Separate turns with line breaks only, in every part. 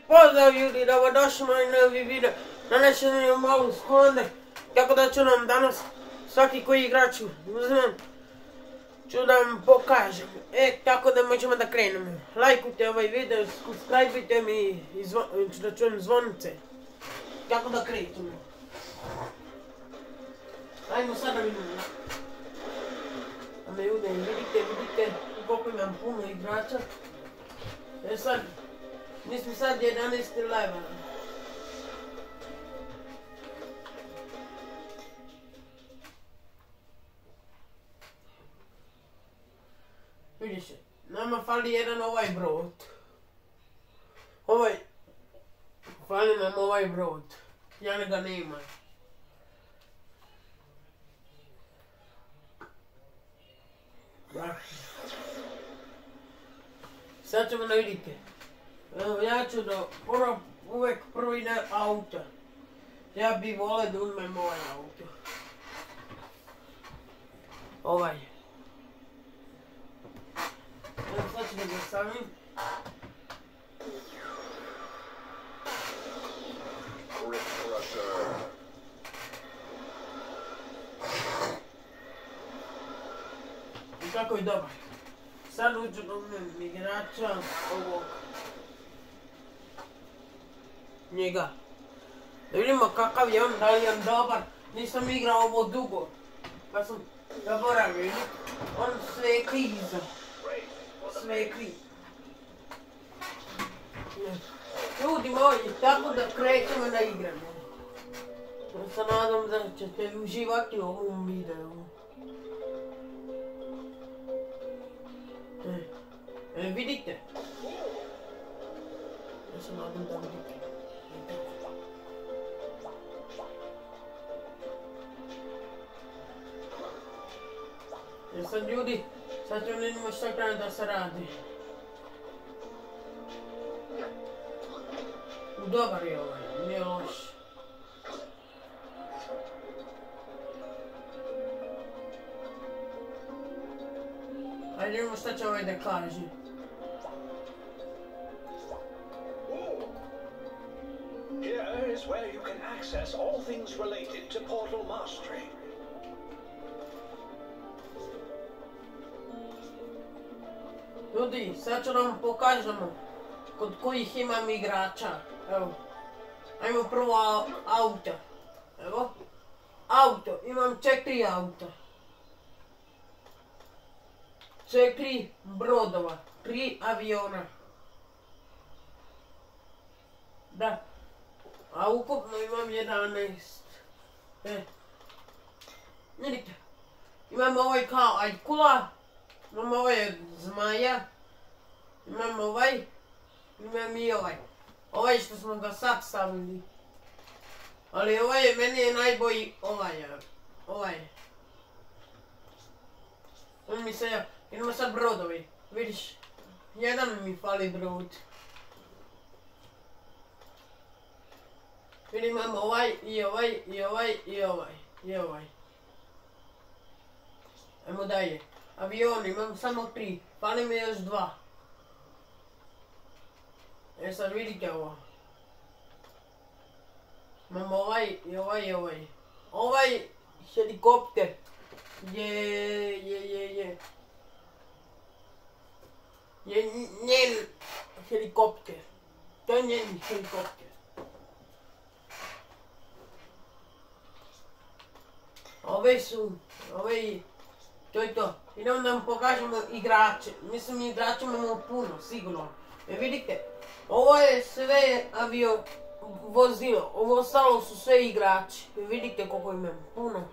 Pozdrav ljudi, dobrodošli na novi video. Danas ću nam malo Skylnader, tako da ću nam danas svaki koji igrač uzmem, ću da vam pokažem. Tako da možemo da krenemo. Lajkujte ovaj video, subscribeujte mi i da čujem zvonice. Tako da krenemo. Ajmo sada vidimo. A me ljudi, vidite koliko imam puno igrača. Sad, mi smo sad 11. level. Vidiš, nama fali jedan ovaj brod. Fali nam ovaj brod. Ja ga nemam. Sad ćemo da vidite. Evo, ja ću da uvek prvi na auto. Ja bi volio da uzmem ovaj auto. Ovaj. Evo, sad ću da ga stavim. I kako je dobar. Sad uđu da uzmem igrača ovog. Njega. Da vidimo kakav je on, da li je on dobar. Nisam igrao ovo dugo. Pa sam zaboravio. On sve je kriza. Sve je kriza. Ljudi moji, tako da krećemo da igramo. Ja se nadam da ćete uživati u ovom videu. Vidite? Ja se nadam da vidite. Sad ljudi, sad ćemo vidimo šta krene da se radi. Dobar je ovaj, nije loš. Ajde vidimo šta će ovaj da kaže.
Here is where you can access all things related to portal mastery.
Ljudi, sad ću nam pokažemo kod kojih imam igrača. Evo. Ajmo prvo auto. Evo. Auto. Imam 4 auta. 4 brodova. 3 aviona. Da. A ukupno imam 11. Vidite. Imam ovaj kao ajkula. Imam ovaj zmaja. Imam ovaj. Imam i ovaj. Ovaj što smo ga sad stavili. Ali ovaj je, meni je najbolji ovaj. On mi se, idemo sad brodovi. Vidiš, jedan mi fali brod. Vidim, imam ovaj, i ovaj, i ovaj, i ovaj, i ovaj. Ajmo dalje. Avion, imam samo 3, fali mi još 2. Sad vidite ovo. Imam ovaj, i ovaj, i ovaj. Ovaj helikopter je njen helikopter. To je njen helikopter. To je to. Idemo da vam pokažemo igrače. Mislim, igrače imamo puno, sigurno. Vidite, ovo je sve vozilo. Ovo ostalo su sve igrači. Vidite koliko imam, puno.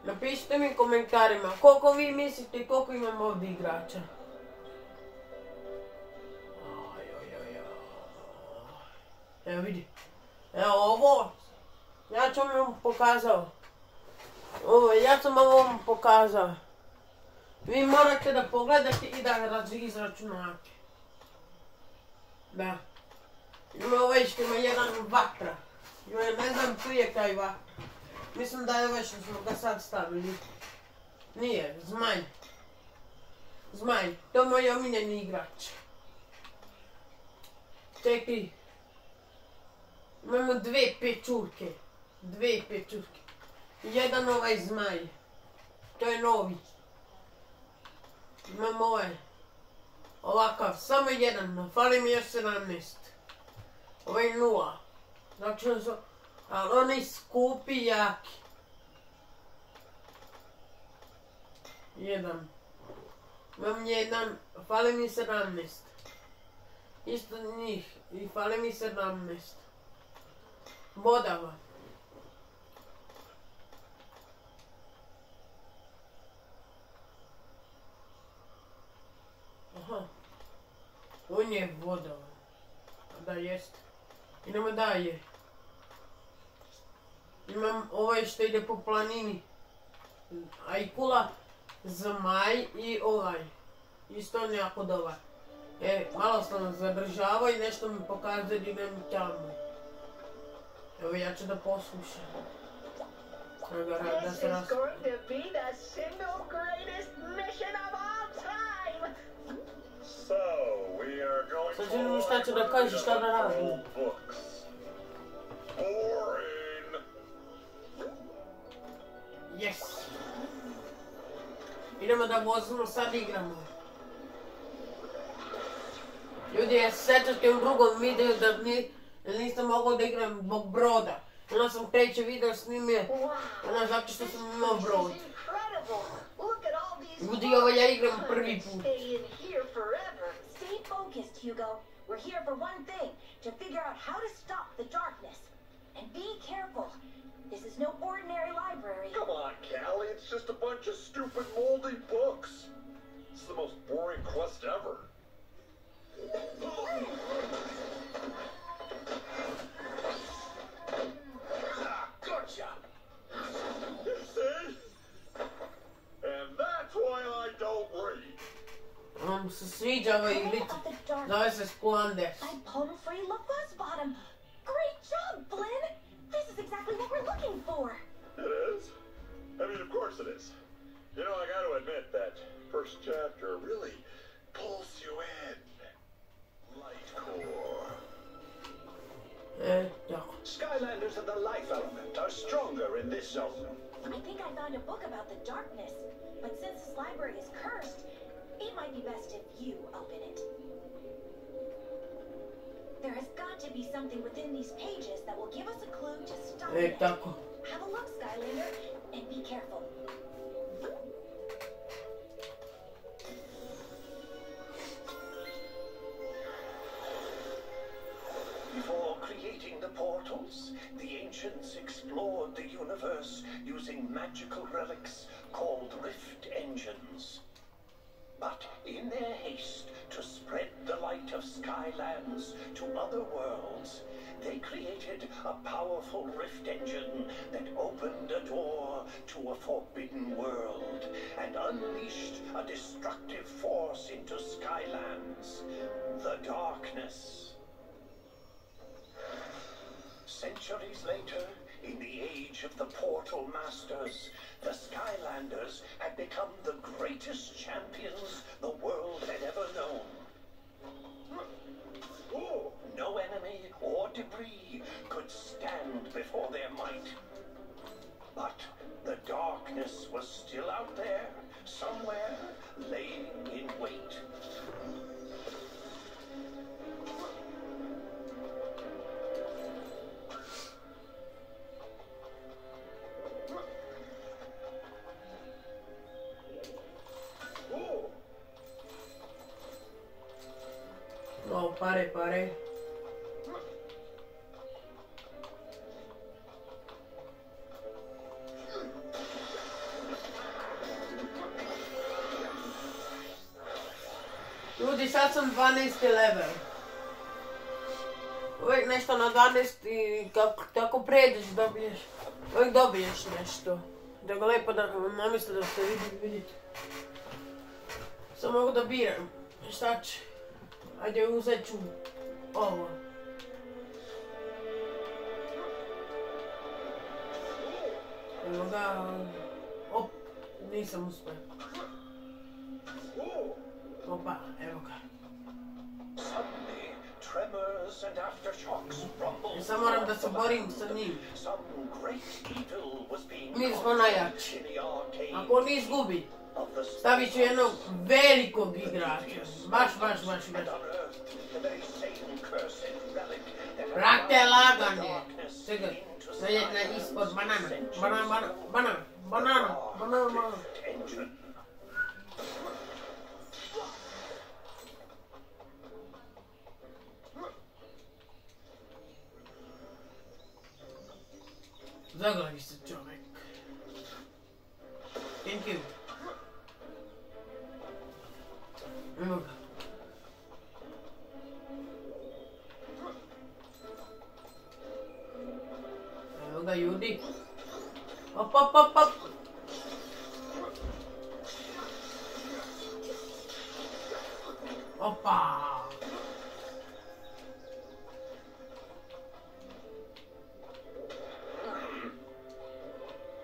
Napišite mi u komentarima koliko vi mislite koliko imam ovdje igrača. Evo vidi. Evo ovo. Ja sam vam pokazao. Ja sam vam pokazao. Vi morate da pogledate i da izračunate. Da. Ima ovaj što ima jedan vatra. Ne znam tu je kaj vatra. Mislim da je ovaj što smo ga sad stavili. Nije, zmaj. Zmaj, to je moj omiljeni igrač. Čekaj. Imamo dve pečurke. Jedan ovaj zmaj. To je novi. Imamo ovaj. Ovakav, samo jedan. Fali mi još 17. Ovaj 0. Znači, ali oni skupi jaki. Jedan. Imam jedan, fali mi 17. Isto njih i fali mi 17. Bodava. Aha. On je bodava. Da, jest. Idemo dalje. Imam ovaj što ide po planini. Ajkula, zmaj i ovaj. Isto on jako dobar. Malo sam zadržavao i nešto mi pokazuje da idem tamo. Evo ja ću da poslušam.
This is going to be the single greatest mission of all time!
So, we are going
Sad želim šta ću da kažeš, šta da radim.
books. Boring!
Yes! Idemo da vozimo, sad igramo. Ljudi, ja se sjećate u drugom videu da nisam mogao da igram zbog broda. Onda sam treći video snimio, zato što sam imao brod. Ljudi, ovo ja igram prvi put.
Stay focused, Hugo. We're here for one thing, to figure out how to stop the darkness. And be careful. This is no ordinary library.
Come on, Callie, it's just a bunch of stupid moldy books. It's the most boring quest ever. Gotcha! You see? And that's why I don't read.
On se sviđa ova igrica. Zove se Skylnader.
I pulled free LaFuzz Bottom. Great job, Flynn! This is exactly what we're looking for.
It is? I mean, of course it is. You know, I gotta admit that first chapter really pulls you in. Light core.
Tako.
Skylanders of the life element are stronger in this zone.
I think I found a book about the darkness, but since this library is cursed, it might be best if you open it. There has got to be something within these pages that will give us a clue to stop it.
Tako.
Have a look, Skylander, and be careful.
Before creating the portals, the ancients explored the universe using magical relics called rift engines. But in their haste to spread the light of Skylands to other worlds, they created a powerful rift engine that opened a door to a forbidden world and unleashed a destructive force into Skylands, the darkness. Centuries later, in the age of the Portal Masters, the Skylanders had become the greatest champions the world had ever known. No enemy or debris could stand before their might. But the darkness was still out there, somewhere, laying in wait.
No, pare. Ljudi, sad sam 12. level. Uvijek nešto na 12 i kako pređeš dobiješ. Uvijek dobiješ nešto. Da ga lijepo da namisle da ste vidite. Samo mogu da biram. Šta će? Ajde, uzet ću ovo. Evo ga. Op, nisam uspio. Opa, evo ga.
Suddenly, tremors and aftershocks rumbled.
Ja sam moram da se borim sa njim.
Some great evil was being
Mi smo najjači.
in the arcade
Ako on izgubi,
of the
stavit ću jednog velikog igrača. Baš.
and unearthed the very same cursed relic that had
Brate,
brought
lagan
the
je.
darkness
Čekaj,
into
to je jedna ispod banana. Banana.
engine.
Zaglavi se čovjek. Thank you. Evo ga. Evo ga ljudi. Op. Opa.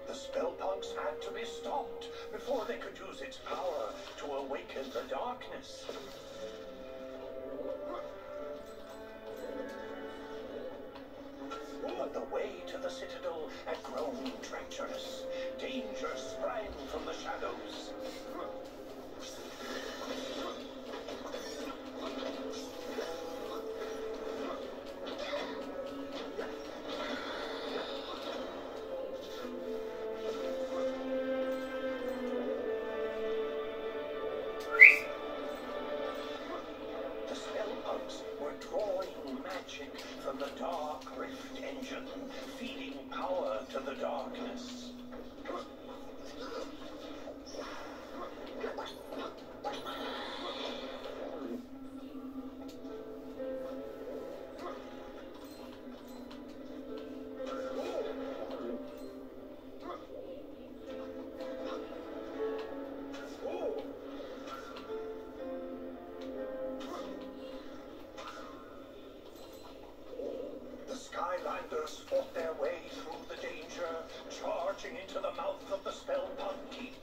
The spellpunks had to be stopped before they could use its power to awaken the darkness. But the way to the citadel had grown treacherous. Danger sprang from the shadows. The spellpunks were drawing magic from the dark rift engine, feeding power to the darkness. The Skylanders fought their way through the danger, charging into the mouth of the spellpunk keep.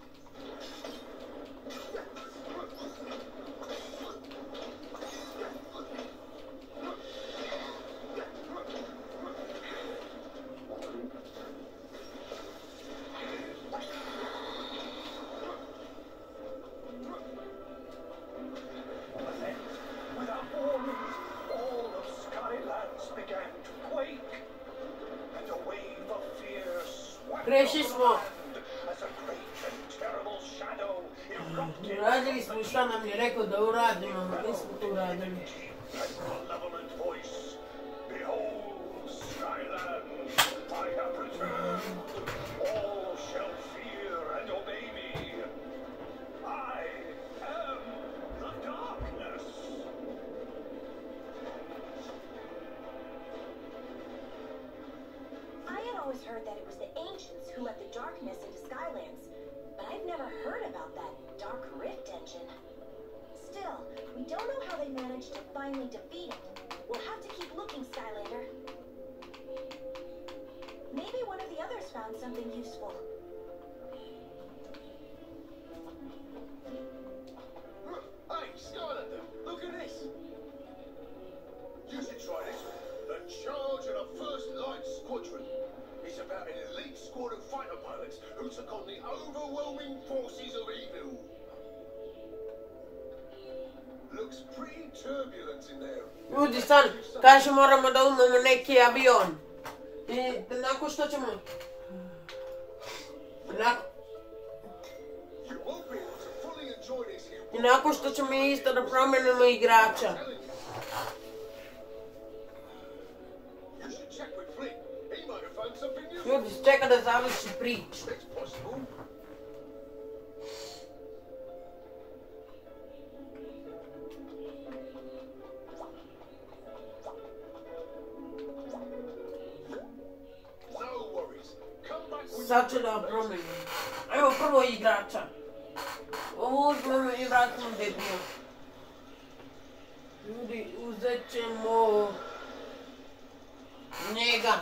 But then, without warning, all of Skylands began to quake, and a wave of fear swept
Prešli
over the
smo.
land as a great and terrible shadow erupted.
Uradili smo šta nam je rekao da uradimo, ali nismo to uradili.
And malevolent voice, behold, Skyland, I have returned. All shall fear and obey me. I am the darkness.
I had always heard that it was the ancients who let the darkness into Skylands, but I've never heard about that dark rift engine. Still, we don't know how they managed to finally defeat it. We'll have to keep looking, Skylander. Maybe one of the others found something useful.
Hey, Skylnader, look at this. You should try this. The Charge of the First Light Squadron. It's about an elite squad of fighter pilots who took on the overwhelming forces of evil. Looks pretty turbulent in there.
Ljudi, sad, kaže moramo da uzmemo neki avion. I nakon što ćemo...
You won't be able to fully enjoy this here.
I nakon što ćemo isto da promenimo igrača.
You should check with Flint. He might have found something new.
Ljudi, čeka da završi priču.
It's possible. No worries. Come back with
Sad ću da promenim. Evo prvo igrača. Ovo uzmemo i vratimo gdje je bio. Ljudi, uzet ćemo... njega.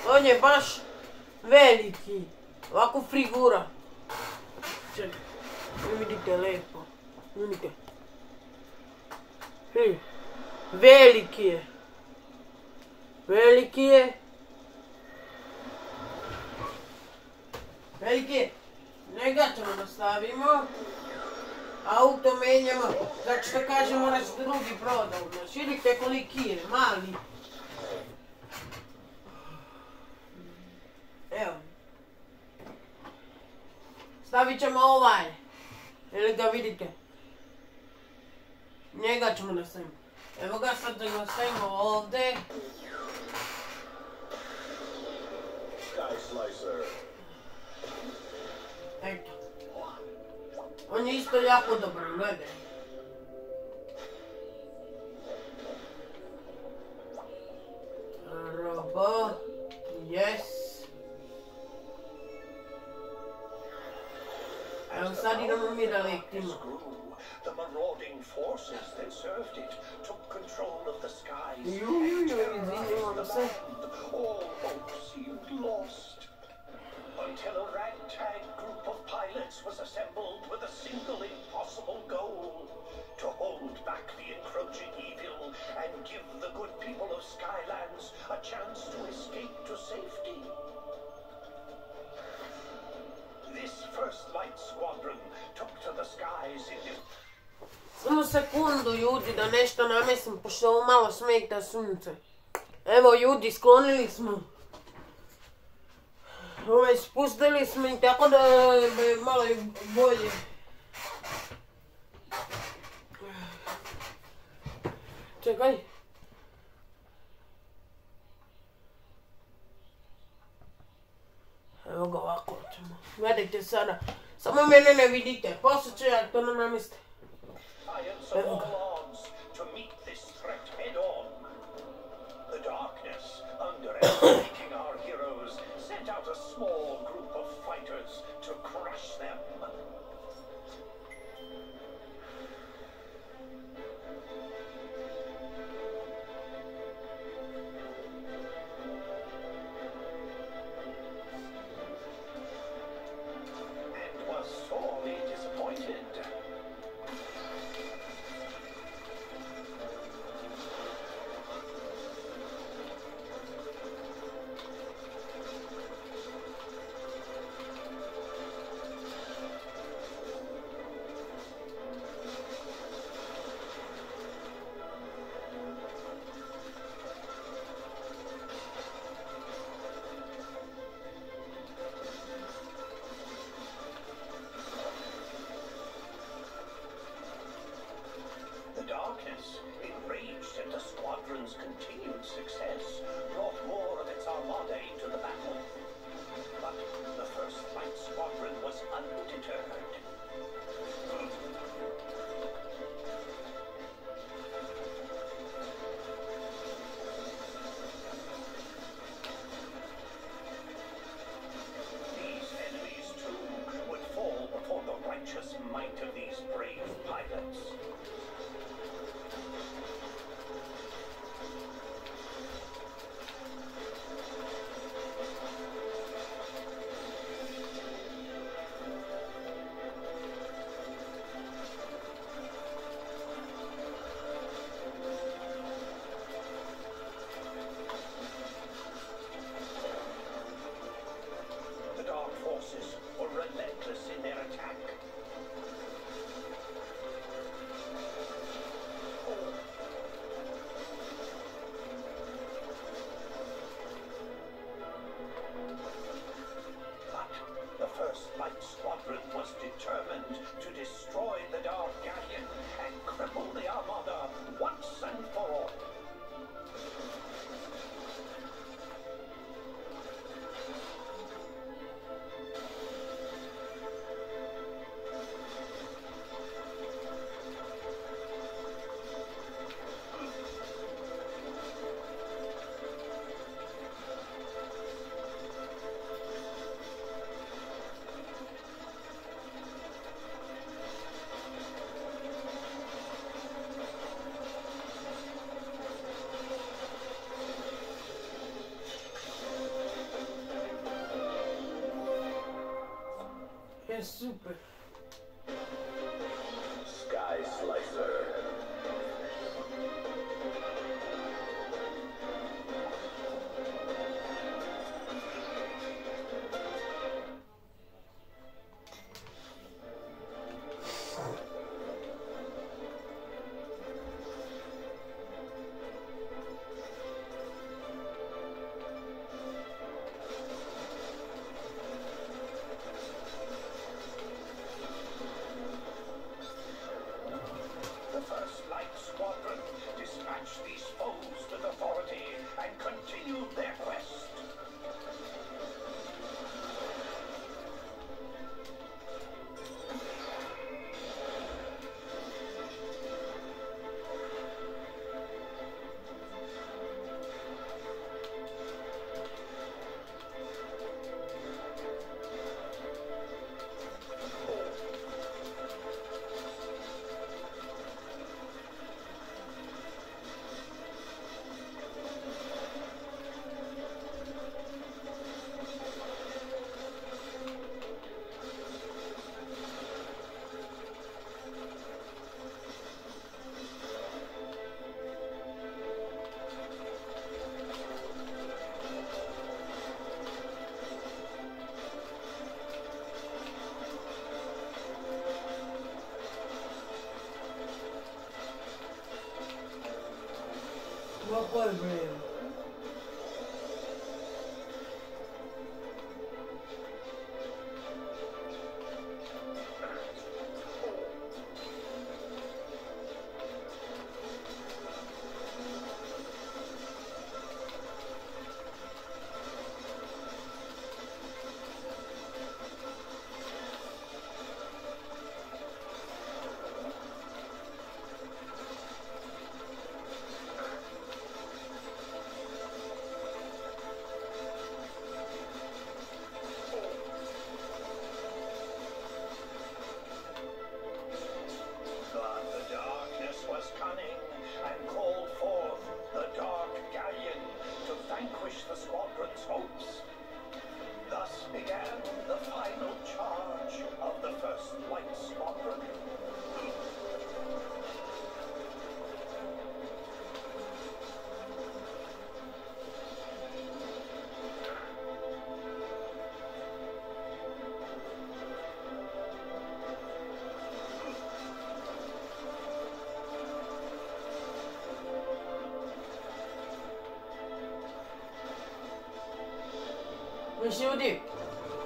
On je baš veliki. Ovako figura. Čekaj. Vidite lepo. Vidite. Veliki je. Veliki je. Veliki je. Njega ćemo da stavimo. Auto menjamo. Znači što kaže moraš drugi prodao. Znači vidite koliki je. Mali. Evo. Stavit ćemo ovaj. Ili ga vidite. Njega ćemo da stavimo. Evo ga sad da ga stavimo ovdje. Eto. On je isto jako dobar, gledaj. Robo. Yes. Evo sad idemo mi da letimo.
The marauding forces that served it took control of the skies and terrorized the land. All hope seemed lost. Until a ragtag group of pilots was assembled with a single impossible goal: to hold back the encroaching evil and give the good people of Skylands a chance to escape to safety. This First Light Squadron took to the skies in this...
Samo sekundu ljudi da nešto namestim pošto ovo malo smeta sunce. Evo ljudi, sklonili smo. Spustili smo i tako da je malo bolje. Čekaj. Evo ga ovako ćemo. Gledajte sada. Samo mene ne vidite. Poslije ću ja to namestim. Evo ga.
To meet this threat head on. The darkness, underestimating our heroes, sent out a small group of fighters to crush them. And was sorely disappointed. Enraged at the squadron's continued success, brought more of its armada into the battle. But the First Light Squadron was undeterred. These enemies, too, would fall before the righteous might of these brave pilots. Were relentless in their attack. But the First Light Squadron was determined to destroy the Dark Galleon and cripple the Armada once and for all.
É super.
Sky Slicer.
Ma poi breve. Mislim ljudi,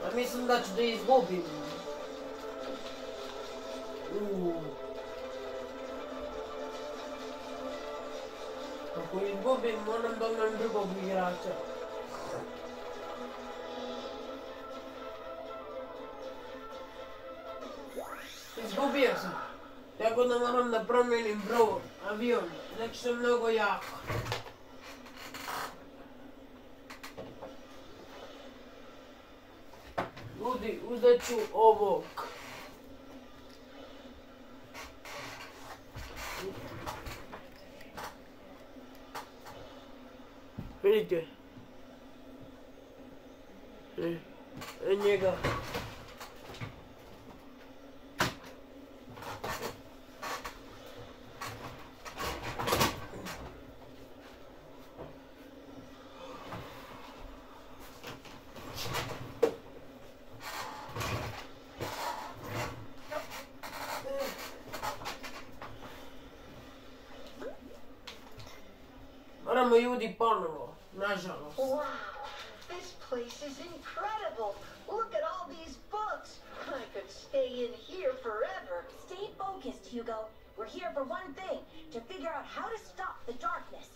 ja mislim da ću da izgubim. Ako izgubim, moram da imam drugog igrača. Izgubio sam. Tako da moram da promijenim brod, avion, znači sam mnogo jako. Ljudi, uzet ću ovog. Vidite. Njega. Moramo ljudi ponovo, nažalost.
Wow, this place is incredible. Look at all these books. I could stay in here forever.
Stay focused, Hugo. We're here for one thing, to figure out how to stop the darkness.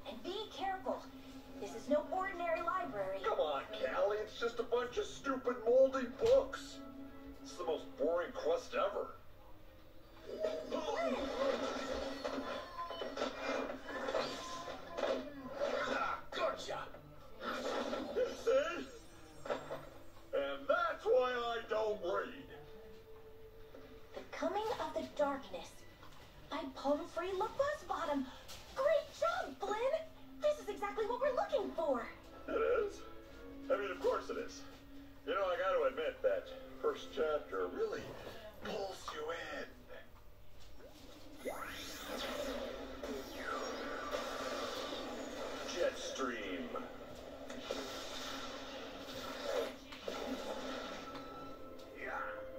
And be careful. This is no ordinary library.
Come on, Callie, it's just a bunch of stupid moldy books. It's the most boring quest ever. Gotcha! See? And that's why I don't read.
The Coming of the Darkness by Pumphrey LaBuzzbottom. Great job, Flynn! This is exactly what we're looking for.
It is? I mean, of course it is. You know, I gotta admit that first chapter really pulls you in. Jetstream.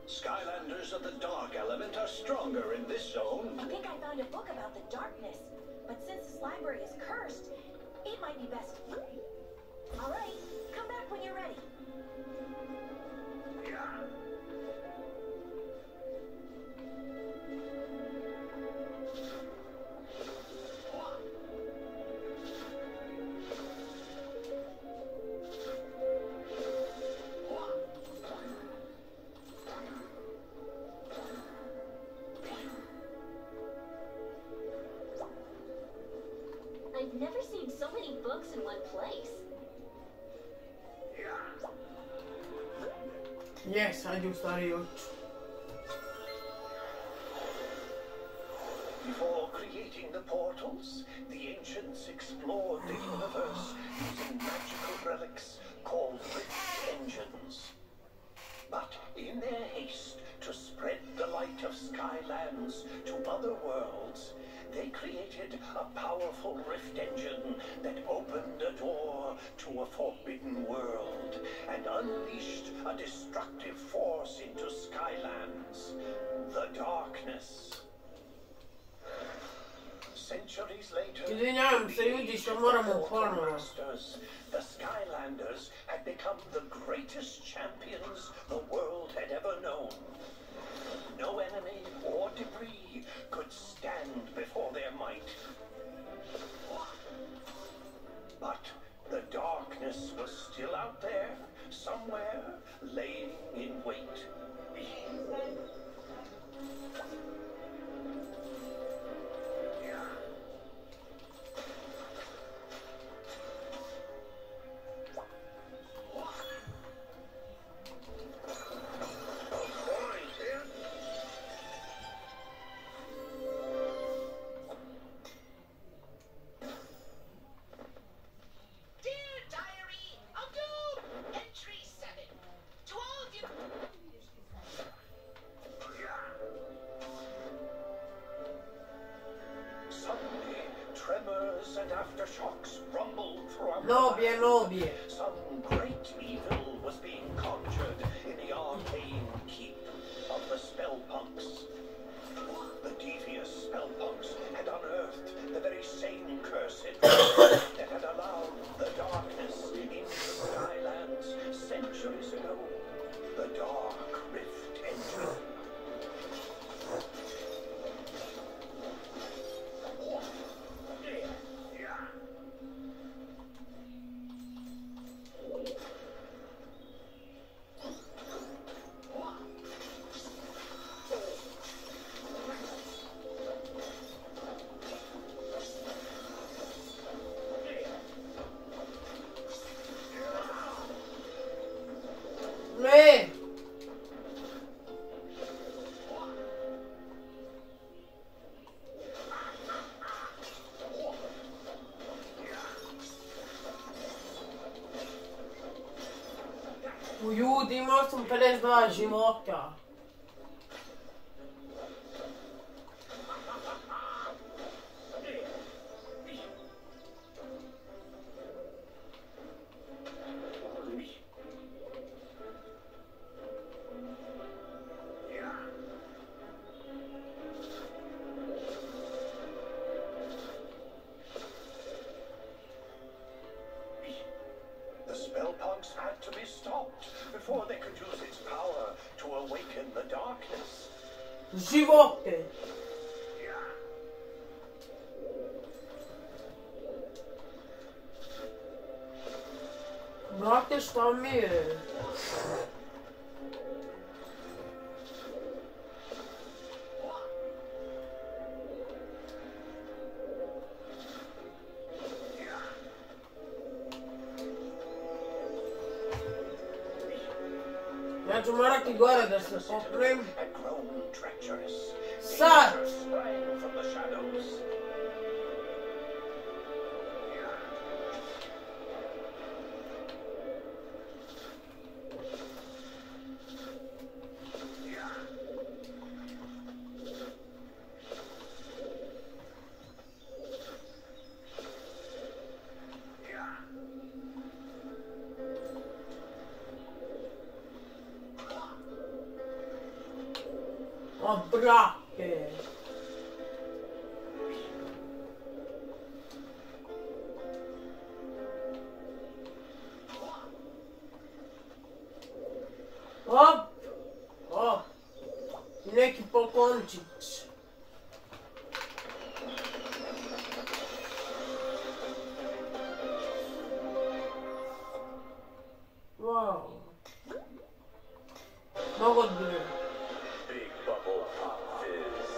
Skylanders of the dark element are stronger in this zone.
I think I found a book about the darkness. But since this library is cursed, it might be best. All right, come back when you're ready.
I've never seen so many books in one place.
Yes, I do study it.
Before creating the portals, the ancients explored the universe using magical relics called rift engines. But in their haste to spread the light of Skylands to other worlds, they created a powerful rift engine that opened a door to a forbidden world and unleashed a destructive force into Skylands, the darkness. Centuries later,
Izvinjavam se ljudi što moramo ponovo.
masters, the Skylanders had become the greatest champions the world had ever known. No enemy or debris could stand before their might. But the darkness was still out there, somewhere, laying in wait. And aftershocks rumbled throughout
Nobie,
the
nobie.
land. Some great evil was being conjured in the arcane keep of the spellpunks. The devious spellpunks had unearthed the very same cursed that had allowed the darkness into the Skylands centuries ago. The Dark Rift Engine.
Ne! U ljudi imao sam 52 života.
The spellpunks had to be stopped before they could use its power to awaken the darkness.
Živote. Brate, šta mi je? Ja ću morati gore da se poprem.
Had grown treacherous.
Sad!
Danger sprang from the shadows.
O brate. Op. Op. I neki poklončić. Wow. Mnogo odbire.
Big bubble pop fizz.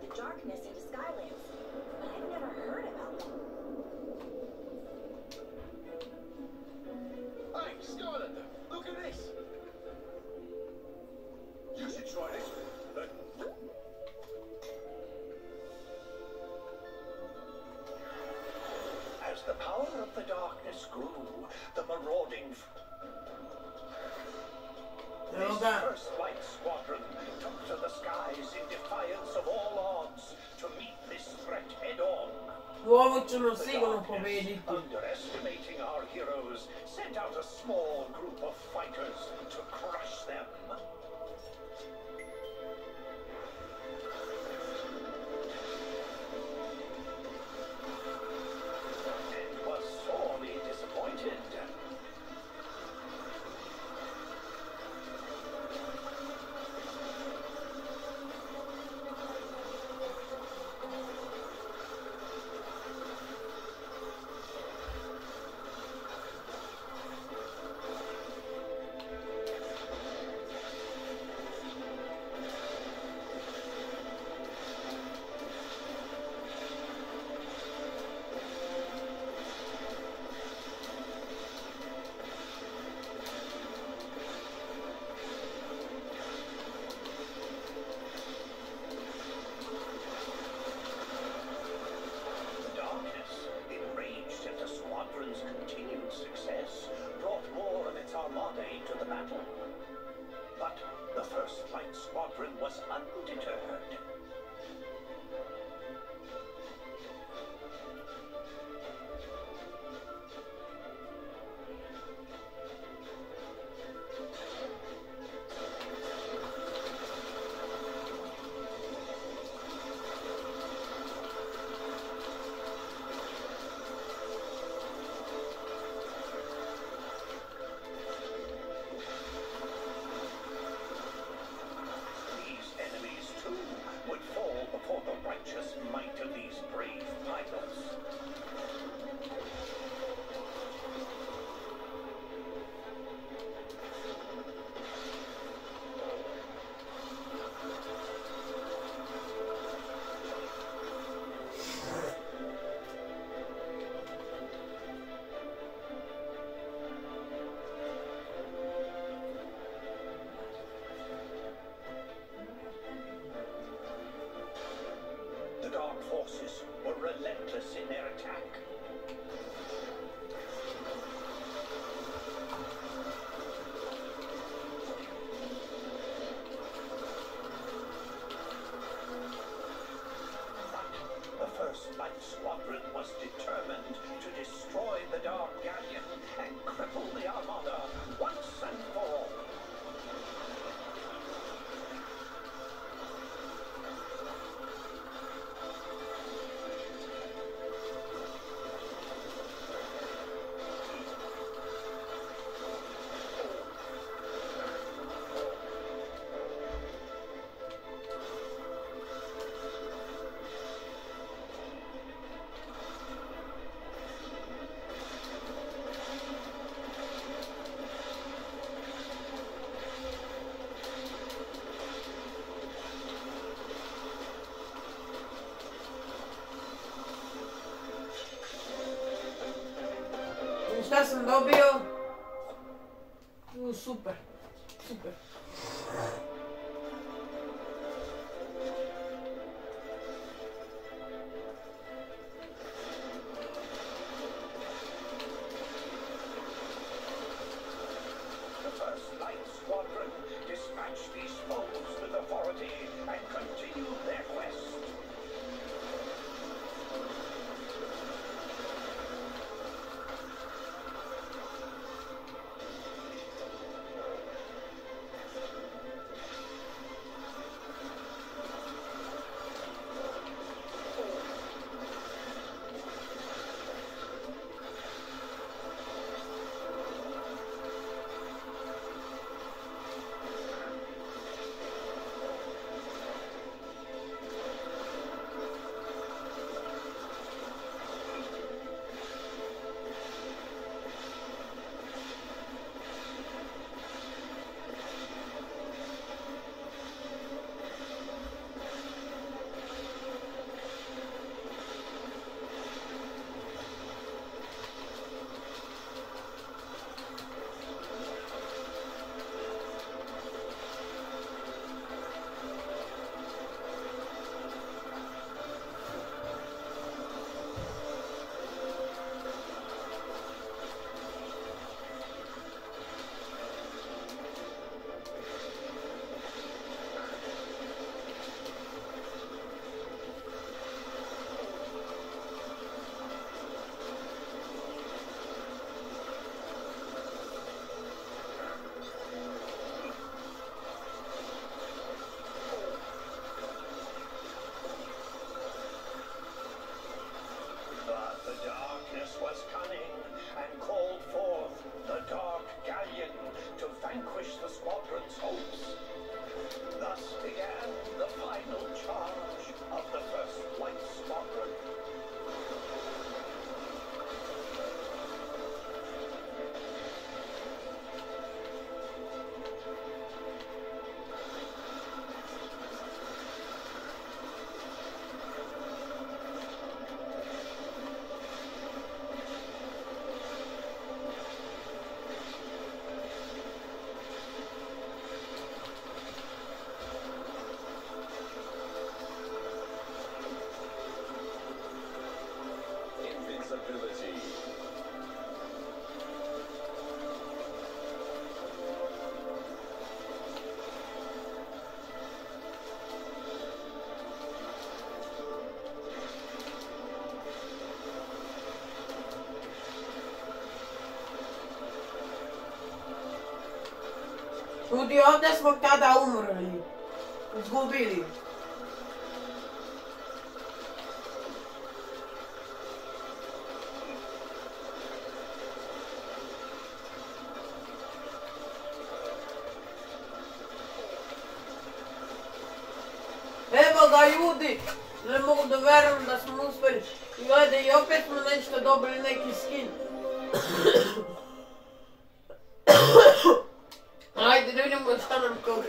let the darkness into Skylands, but I've never heard about them.
Hey, Skylnader, look at this. You should try this.
As the power of the darkness grew, the marauding this first light squadron took to the skies in defiance of all odds to meet this threat head-on.
Ovo ćemo
The
sigurno
darkness,
pobediti.
underestimating our heroes, sent out a small group of fighters to crush them. And was sorely disappointed. Was undeterred. The dark forces were relentless in their attack. But the First Light Squadron was determined to destroy the Dark Galleon and cripple the Armada once and for all.
Šta sam dobio? Super, super.
The First Light Squadron dispatched these foes with authority and continued their quest.
Ljudi, ovdje smo tada umrli. Izgubili. Evo ga ljudi, ne mogu da verujem da smo uspjeli. I gledaj, i opet smo nešto dobili, neki skin. Ajde, da vidimo šta nam to.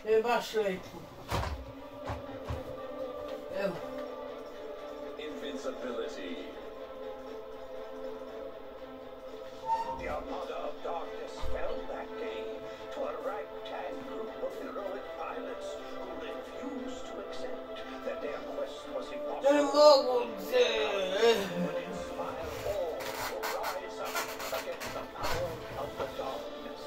Je baš lijepo. Evo.
Invincibility. The Armada of Darkness fell that day to a ragtag group of heroic pilots who refused to accept that their quest was impossible.
Ne moguće!
Would inspire all to rise up against the power of the darkness.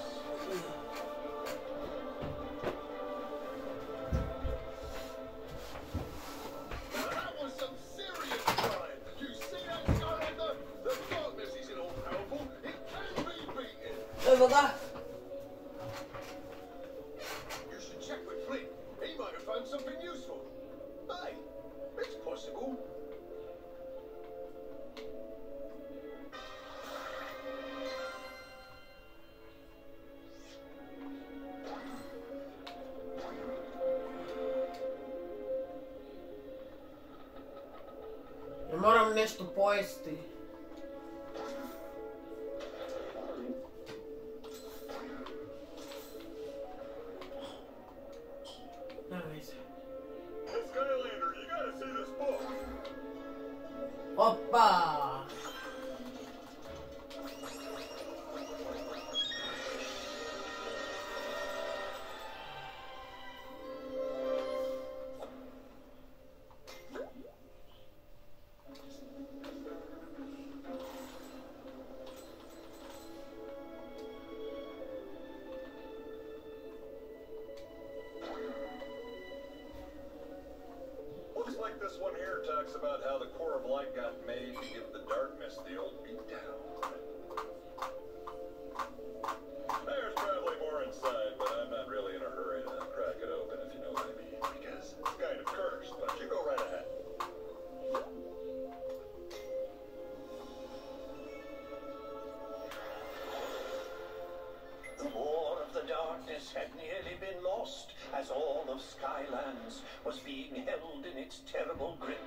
That was some serious crime. You see that, Skylnader? The darkness isn't all powerful. It can be beaten.
Evo ga.
You should check with Flint. He might have found something useful. Hey, it's possible.
Moram nešto pojesti. Nice.
Skylnader, you gotta see this book.
Opa!
Looks like this one here talks about how the core of light got made to give the darkness the old beatdown. There's probably more inside, but I'm not really in a hurry to crack it open, if you know what I mean, because it's kind of cursed, but you go right ahead.
The war of the darkness had nearly been lost as all of Skylands was being held in its terrible grip.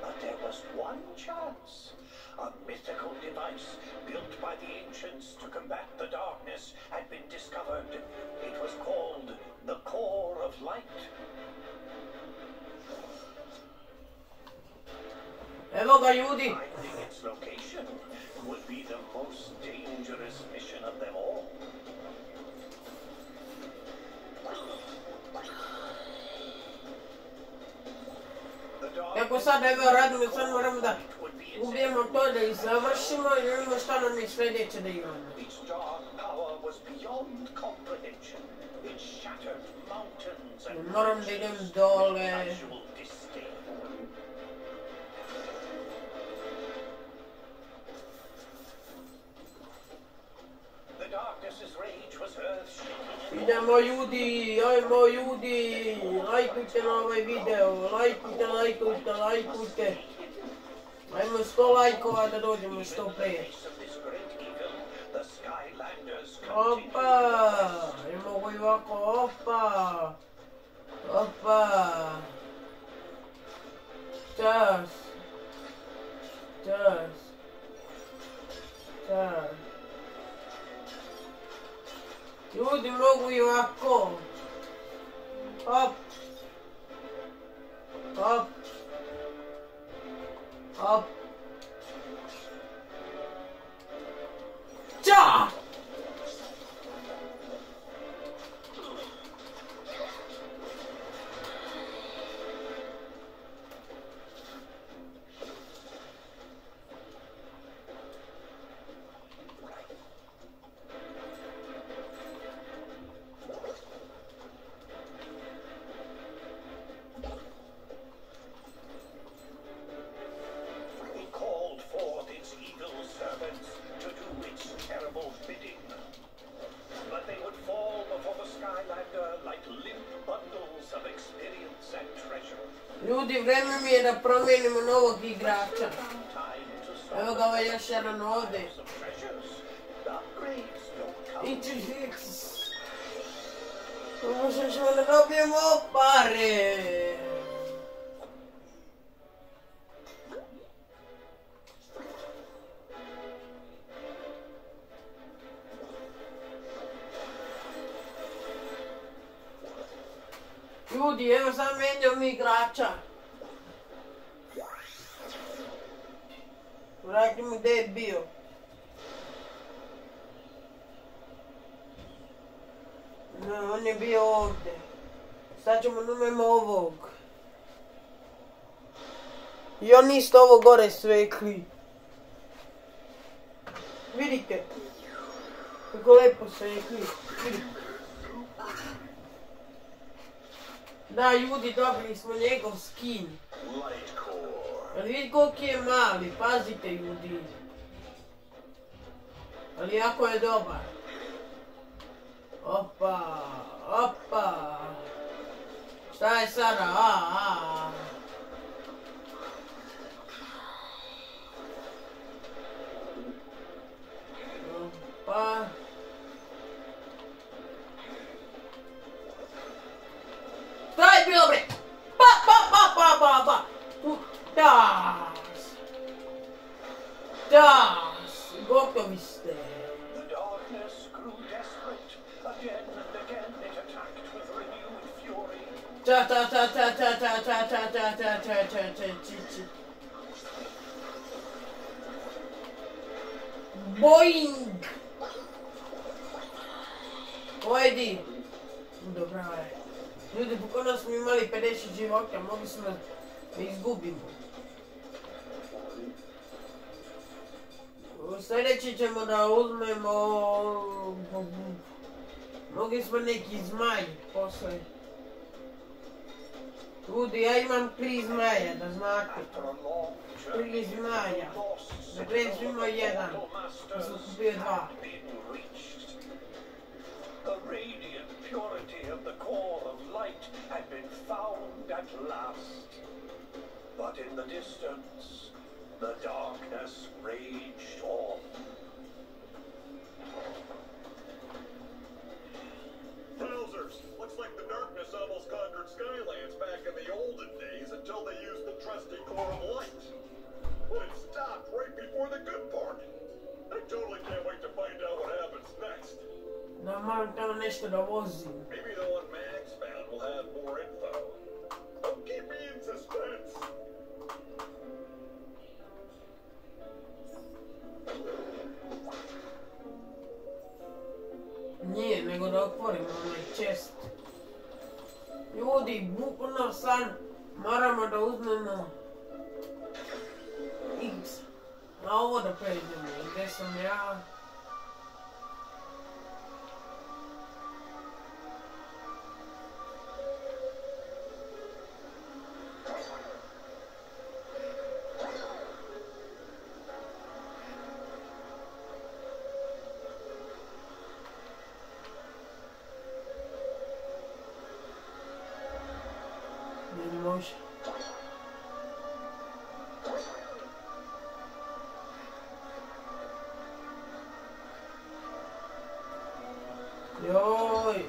But there was one chance. A mythical device built by the ancients to combat the darkness had been discovered. It was called the Core of Light.
Evo ga ljudi.
Finding its location would be the most dangerous mission of them all.
Kako sad evo radimo, sad moramo da ubijemo to da ih završimo i vidimo šta nam je sljedeće da imamo.
Its dark power was beyond comprehension. It shattered mountains and
Moram da idem dole.
casual disdain. The darkness's rage was earth-shaking.
Idemo ljudi, ajmo ljudi, lajkujte na ovaj video, lajkujte, lajkujte, lajkujte. Ajmo 100 lajkova da dođemo što prije.
Face of this great evil, the Skylanders
Opa, ne mogu i ovako, opa, opa. Čas, čas, čas. Ljudi mogu i ovako. Hop. Hop. Hop. Ča!
of experience and treasure.
Ljudi, vreme mi je da promijenimo novog igrača.
Time to stop
Evo ga ovaj još jedan ovdje.
of treasures. The upgrades don't come.
Ići X. Možeš da dobijemo pare. Ljudi, evo sam menjam igrača. Vratimo gdje je bio. No, on je bio ovdje. Sad ćemo numemo ovog. I on isto ovo gore svekli. Vidite. Kako lepo svekli. Vidite. Da, ljudi, dobili smo njegov skin. Ali vidi koliko je mali, pazite ljudi. Ali jako je dobar. Opa, opa. Šta je sada? Opa. Šta je bilo bre? Pa. Das. Gotovi ste.
The darkness grew desperate. Again and again it attacked with renewed fury.
Boing! Ojdi! Dobra je. Ljudi, pokono smo imali 50 života, mogli smo da izgubimo. Sljedeći ćemo da uzmemo... Mogli smo neki zmaj posle. Ljudi, ja imam 3 zmaja, da znate. 3 zmaja. Dakle, sam imao 1. Pa sam kupio 2.
The radiant purity of the core of light had been found at last. But in the distance, the darkness raged on.
Wowzers! Looks like the darkness almost conquered Skylands back in the olden days until they used the trusty core of light. But it stopped right before the good part. I totally can't wait to find out what happens next.
Da moram tamo nešto da vozim.
Maybe the one Max found will have more info. Don't keep me in suspense.
Nije, nego da otvorimo onaj chest. Ljudi, bukvalno sad moramo da uzmemo X. A ovo da pređemo, gdje sam ja? Ne može. Joj.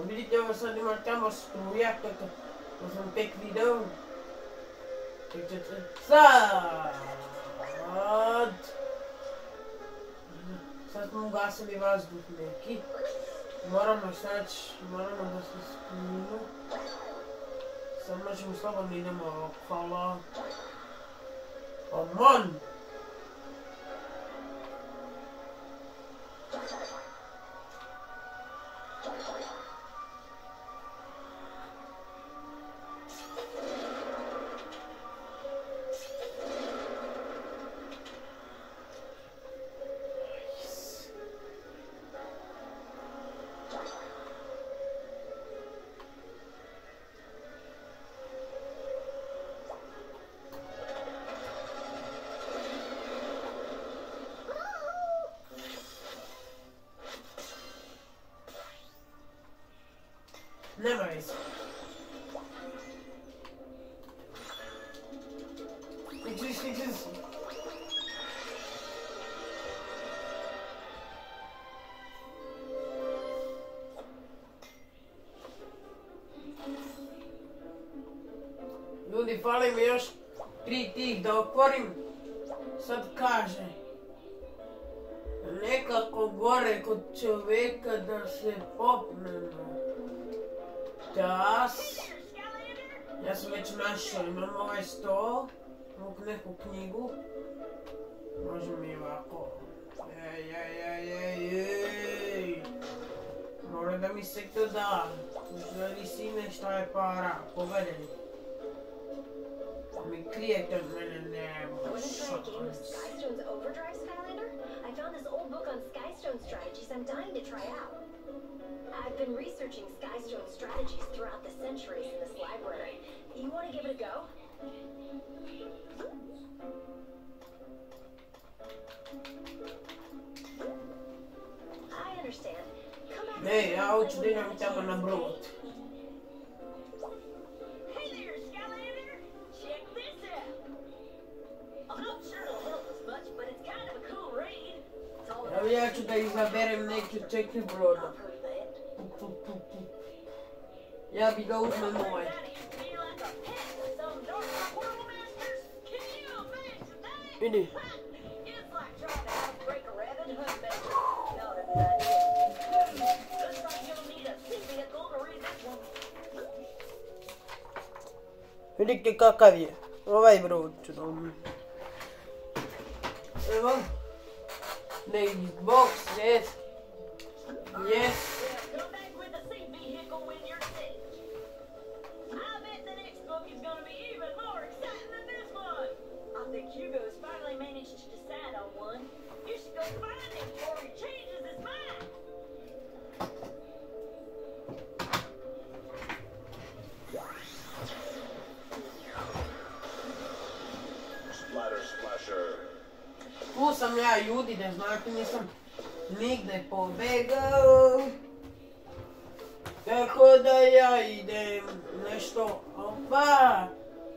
Vidite, ovo sad ima tamo struja, kako sam tek video. Sad smo ugasili vazduh neki. Moramo da se spinimo. Sad možemo slobodno idemo hvala. Aman! Nema veze. Stići. Ljudi, fali mi još 3 tih da otvorim. Sad kaže. Nekako gore kod čovjeka da se popnemo. Tas. Ja sam već našao, imam ovaj stol. Mogu neku knjigu. Može mi ovako. Ej. Mora da mi se to da. Želi sine šta je para. Pogledaj. Mi krijete od mene nema.
Skystone's Overdrive, Skylander? I found this old book on Skystone strategies I'm dying to try out. I've been researching Skystone strategies throughout the centuries in this library. You want to give it a go? I understand. Come back.
Ne, ja hoću da idem tamo na brod.
Hey there, Skylnader! Check this out! I'm not sure it'll help us much, but it's kind of a cool read. It's all
Evo ja ću da izaberem neki čekaj broda. Ja bi ga uzmem ovaj. Idi. Vidite kakav je. Ovaj brod ću da umem. Evo. Neki box, yes. Yes.
I think Hugo's finally managed to decide on one. You should go find him before he changes his mind.
Splatter splasher.
Tu sam ja, ljudi, da znate, nisam nigde pobegao. Tako da ja idem nešto, opa,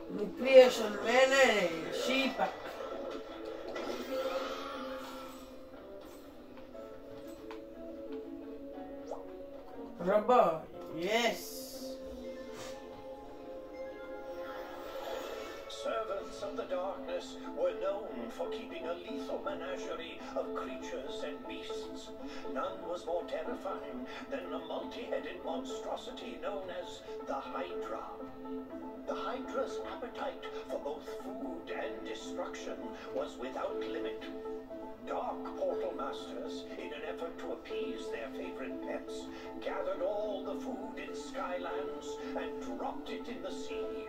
mi priješ od mene, šipak. Robo, yes.
Servants of the darkness were known for keeping a lethal menagerie of creatures and beasts. None was more terrifying than a multi-headed monstrosity known as the Hydra. The Hydra's appetite for both food and destruction was without limit. Dark portal masters, in an effort to appease their favorite pets, gathered all the food in Skylands and dropped it in the sea.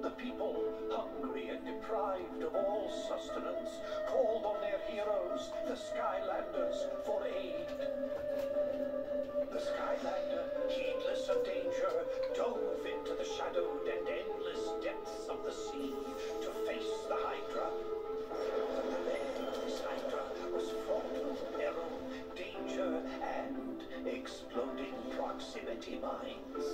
The people, hungry and deprived of all sustenance, called on their heroes, the Skylanders, for aid. The Skylander, heedless of danger, dove into the shadowed and endless depths of the sea to face the Hydra. The lair of this Hydra was fraught with peril, danger, and exploding proximity mines.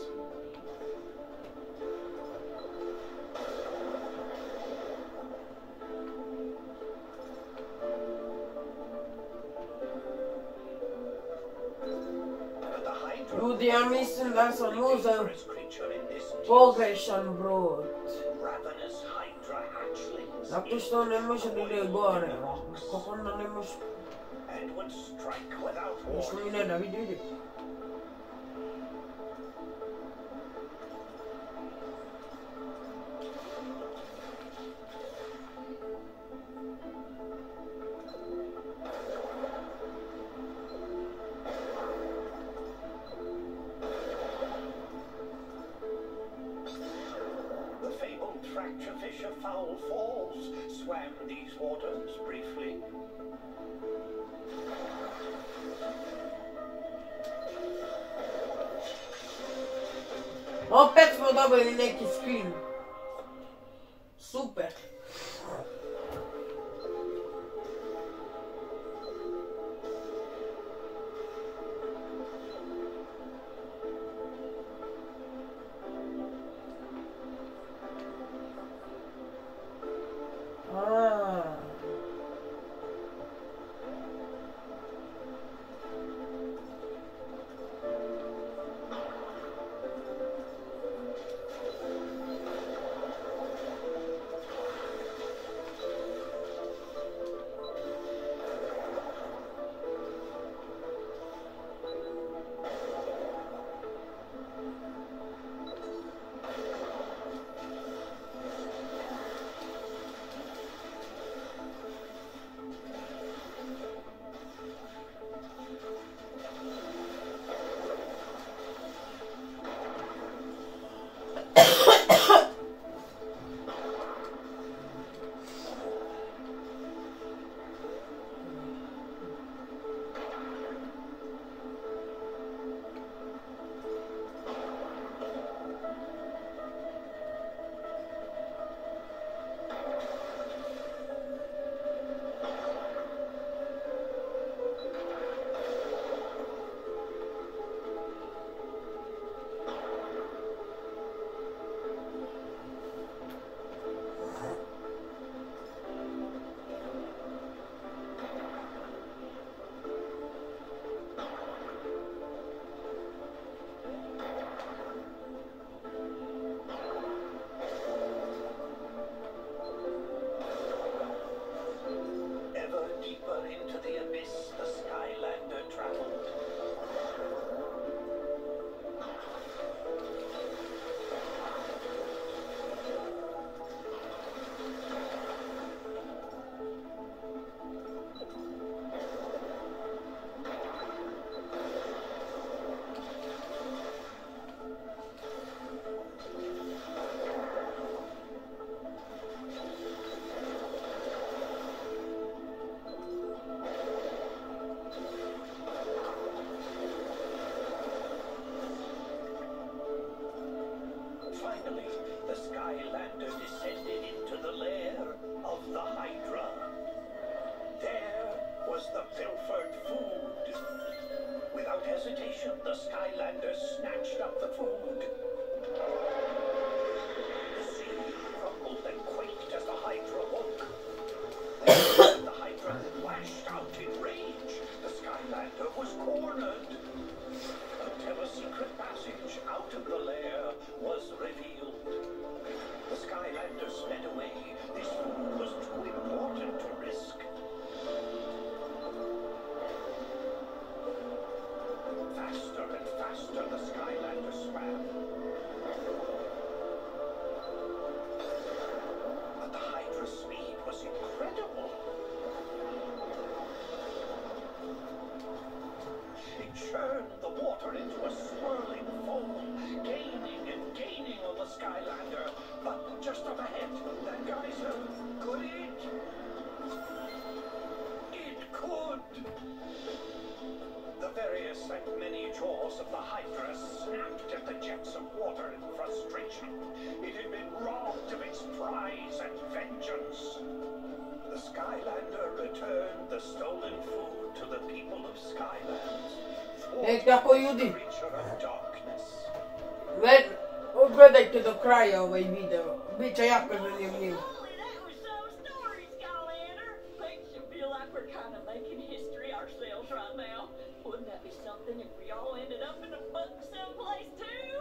Ljudi, ja mislim da sam uzeo pogrešan brod. Zato što ne može da ide gore. Kako onda ne može... Još mi ne da vidi.
Fish of Foul Falls swam these waters briefly.
Opet smo dobili neki skin. Super.
Finally, the Skylander descended into the lair of the Hydra. There was the pilfered food. Without hesitation, the Skylander snatched up the food. The sea rumbled and quaked as the Hydra woke. Then the Hydra lashed out in rage. The Skylander was cornered. Until a secret passage out of the lair was revealed. The Skylander sped away. This food was too important to risk. Faster and faster the Skylander swam. But the Hydra's speed was incredible. It churned the water into a swirling foam, gaining and gaining on the Skylander. But just up ahead, that geyser, could it? It could! The various and many jaws of the Hydra snapped at the jets of water in frustration. It had been robbed of its prize and vengeance. The Skylander returned the stolen food to the people of Skylands.
Kako ljudi,
Creature of darkness.
odgledajte do kraja ovaj video, bit će jako zanimljivo.
Holy, that was some story, Skylnader. Makes you feel like we're kind of making history ourselves right now. Wouldn't that be something if we all ended up in a book someplace too?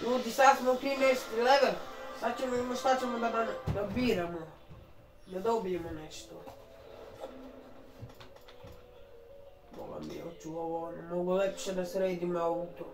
Ljudi, sad smo u 13. level, šta ćemo da biramo, da dobijemo nešto. Boga mi, hoću ovo, mogu lepše da sredim auto.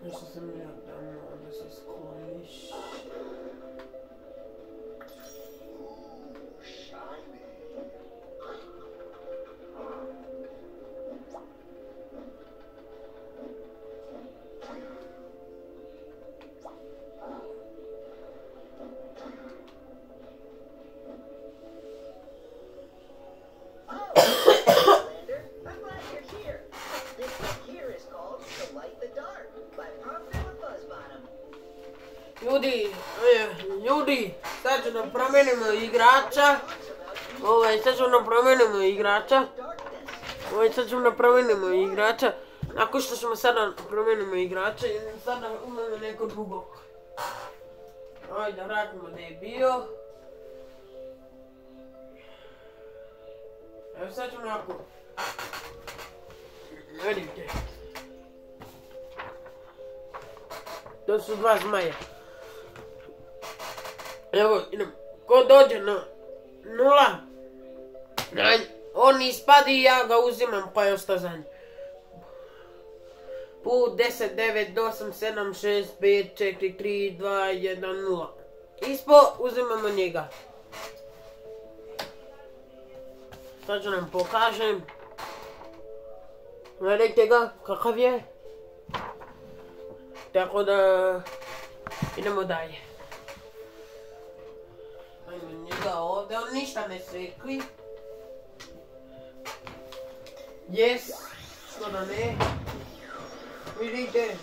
Nešto sam ja damo da se skloniš. Ljudi, sad ću da promenimo igrača. Nakon što ćemo sada promenimo igrača i sada umemo neko drugog. Ajde, vratimo da je bio. Evo sad ćemo ovako. Vidite. To su dva zmaja. Evo, idem. Ko dođe na 0, on ispadi i ja ga uzimam pa je ostao za njim. Put 10, 9, 8, 7, 6, 5, 4, 3, 2, 1, 0. Ispo, uzimamo njega. Sad ću nam pokažem. Gledajte ga, kakav je. Tako da idemo dalje. Ajmo njega ovdje, on ništa ne sekli. Yes, što da ne. Vidite.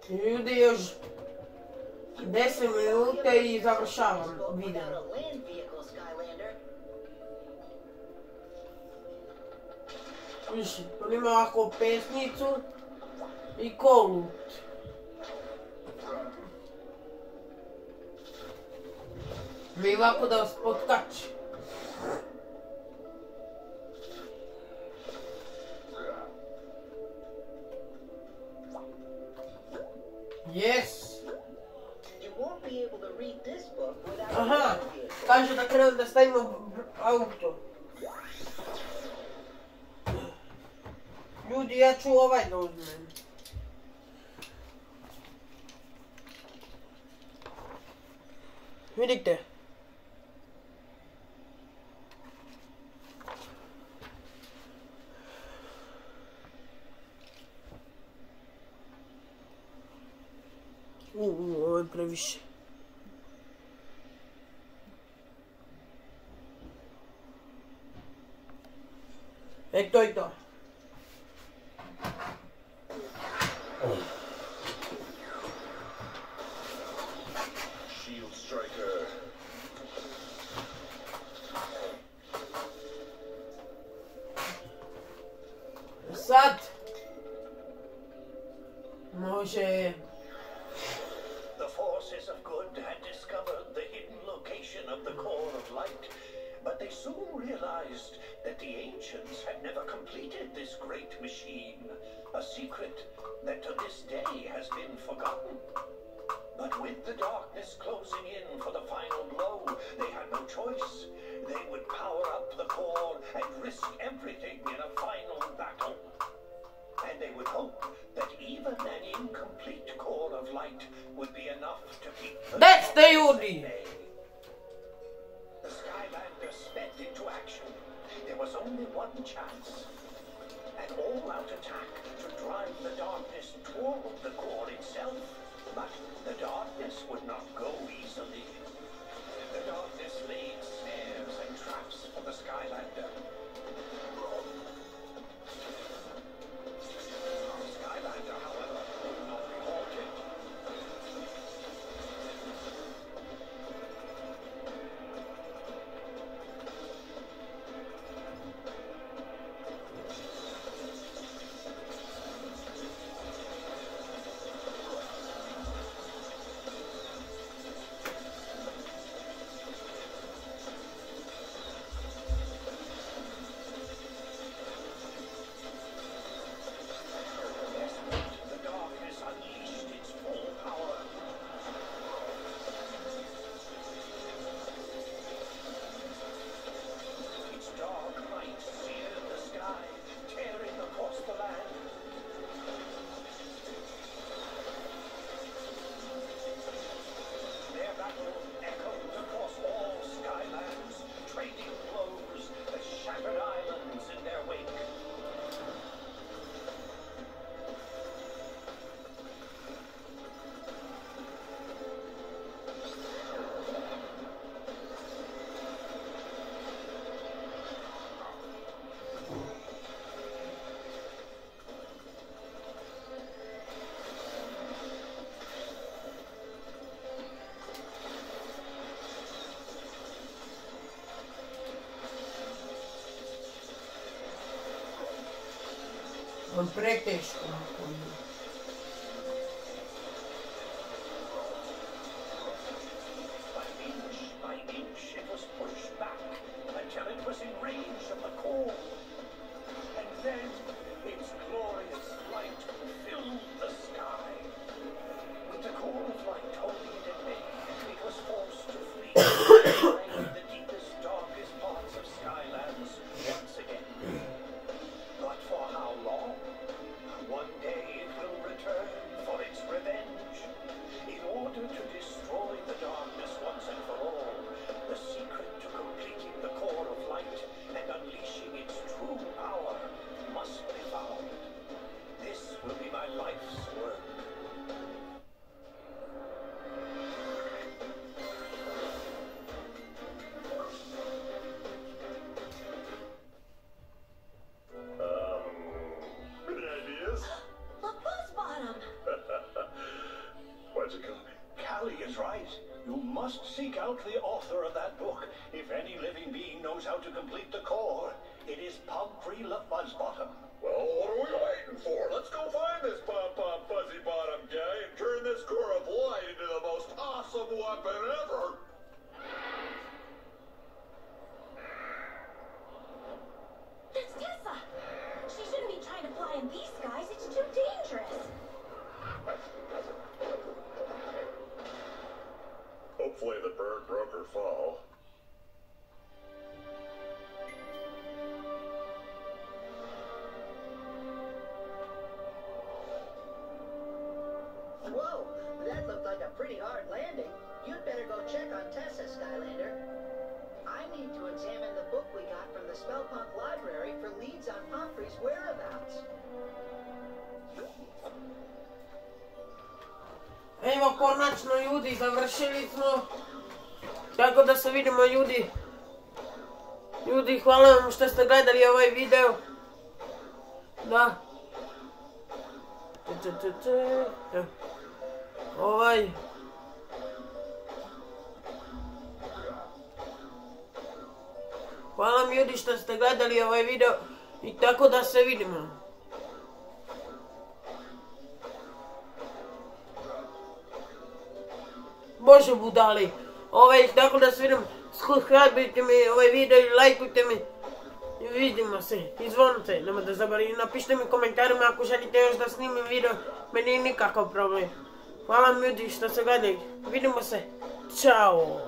Ljudi, još 10 minuta i završavam video. Viši, on ima ovako pesnicu i kolut. Mi ovako da vas potkači. Yes! Aha, kaže da krenem da stavimo auto. Ljudi, ja ću ovaj da uzmem. Vidite. Ovo je previše. To je to.
Shield striker.
Sad može.
The forces of good had discovered the hidden location of the core of light, but they soon realized that the ancients had never completed this great machine, a secret that to this day has been forgotten. But with the darkness closing in for the final blow, they had no choice. They would power up the core and risk everything in a final battle. And they would hope that even an incomplete core of light would be enough to keep the
That's the
darkness
Yuri.
at bay. The Skylander sped into action. There was only one chance. An all-out attack to drive the darkness toward the core itself. But the darkness would not go easily. The darkness laid snares and traps for the Skylander. Skylander, however, would not be halted. The darkness unleashed its full power. Its dark light seared the sky, tearing across the land. Their battle echoed across all Skylands, trading blows that shattered islands in their wake.
On preteško.
By inch, it was pushed back until it was in range of the core. And then its glorious light filled the sky. With the core of light holding it at bay, it was forced to flee into the deepest, darkest parts of Skylands once again. But for how long? One day it will return for its revenge. In order to destroy the darkness once and for all, the secret to completing the core of light and unleashing its true power must be found. This will be my life's work.
Any ideas?
Look, Buzz Bottom!
What's it called?
Callie is right. You must seek out the author of that book. If any living being knows how to complete the core, it is Pumphrey LaFuzzbottom.
Well, what are we waiting for? Let's go find this pom-pom fuzzy bottom guy and turn this core of light into the most awesome weapon ever.
That's Tessa! She shouldn't be trying to fly in these skies. It's too dangerous.
Hopefully the bird broke her fall.
Whoa, that looked like a pretty hard landing. You'd better go check on Tessa, Skylander. I need to examine the book we got from the Spellpunk library for leads on Pomfrey's whereabouts.
Evo, konačno ljudi, završili smo. Tako da se vidimo ljudi. Ljudi, hvala vam što ste gledali ovaj video. Da. Hvala vam ljudi što ste gledali ovaj video. I tako da se vidimo. Bože budali. Tako da se vidimo. Subscribeujte mi ovaj video i lajkujte mi. I vidimo se. I zvonite. Nemojte da zaboravite. Napišite mi u komentarima ako želite još da snimim video. Meni nije nikakav problem. Hvala vam ljudi što ste gledali. Vidimo se. Ćao.